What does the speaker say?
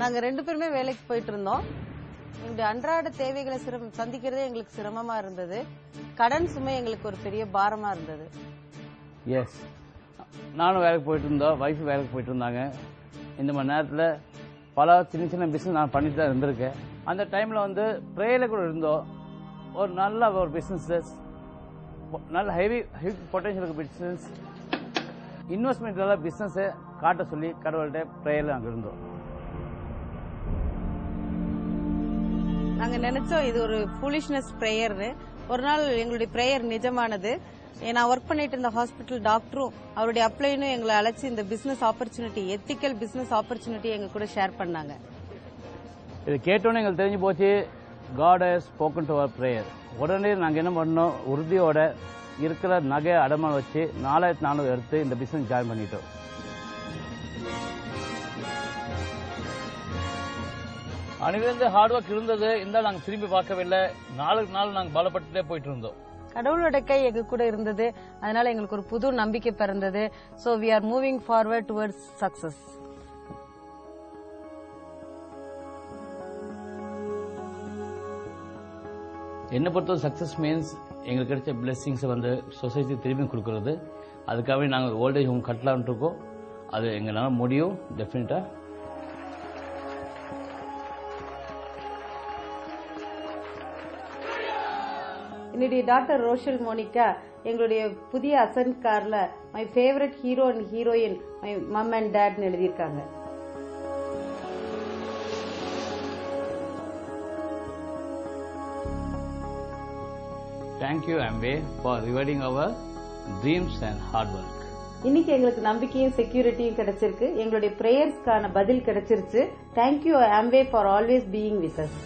நாங்க 2 பேருமே வேலைக்கு போயிட்டு இருந்தோம். எங்களுடைய அன்றாட தேவைகளை சந்திக்கிறதே எங்களுக்கு சிரமமா இருந்தது. கடன் சுமை எங்களுக்கு ஒரு பெரிய பாரமா இருந்தது. எஸ், நானும் வேலைக்கு போயிட்டு இருந்தோம், வைஃப் வேலைக்கு போயிட்டு இருந்தாங்க. இந்த மாதிரி நேரத்தில் பல சின்ன சின்ன பிஸ்னஸ் நான் பண்ணிட்டு தான் இருந்திருக்கேன். அந்த டைமில் வந்து ப்ரேயரில் கூட இருந்தோம். ஒரு நல்ல ஒரு பிஸ்னஸஸ், நல்ல ஹெவி பொட்டன்ஷியல் பிஸ்னஸ், இன்வெஸ்ட்மெண்ட் எல்லாம் பிஸ்னஸை காட்ட சொல்லி கடவுள்கிட்ட ப்ரேயரில் அங்கே இருந்தோம். நாங்க நினைச்சோம் இது ஒரு ஃபூலிஷ்னஸ் பிரேயர்னு. ஒரு நாள் எங்களுடைய பிரேயர் நிஜமானது. நான் ஒர்க் பண்ணிட்டு இருந்த ஹாஸ்பிட்டல் டாக்டரும் அவருடைய அப்ளைனும் எங்களை அழைச்சி இந்த business opportunity, ethical business opportunity எங்க கூட ஷேர் பண்ணாங்க. இது கேட்டோன்னே எங்களுக்கு தெரிஞ்சு போச்சு, God has spoken to our prayer. உடனே நாங்கள் என்ன பண்ணோம், உறுதியோட இருக்கிற நகை அடமானம் வச்சு 4400 எடுத்து இந்த பிசினஸ் ஜாயின் பண்ணிட்டோம். அன்னிலிருந்து ஹார்ட் ஒர்க் இருந்தது, இருந்தாலும் நாங்கள் திரும்பி பார்க்கவில்லை. நாளுக்கு நாள் நாங்கள் பலப்பட்டுட்டே போயிட்டு இருந்தோம். கடவுளோட கை எங்க கூட இருந்தது, அதனால எங்களுக்கு ஒரு புது நம்பிக்கை பிறந்தது. So we are moving forward towards success. என்ன பொறுத்தவரை சக்சஸ் மீன்ஸ் எங்களுக்கு கிடைச்ச பிளெஸிங்ஸை வந்து சொசைட்டி திரும்பி கொடுக்கறது. அதுக்காகவே நாங்கள் ஓல்டேஜ் ஹோம் கட்டலாம்னு இருக்கோம். அது எங்களால் முடியும் டெஃபினட்டா. என்னுடைய டாக்டர் ரோஷல் மோனிகா எங்களுடைய புதிய அசன்ட் கார்ல my favourite hero and heroine my mom and dad எழுதியிருக்காங்க. Thank you Amway for rewarding our dreams and hard work. இன்னைக்கு எங்களுக்கு நம்பிக்கையும் செக்யூரிட்டியும் கிடைச்சிருக்கு. எங்களுடைய பிரேயர்ஸ்க்கான பதில் கிடைச்சிருச்சு. Thank you Amway for always being with us.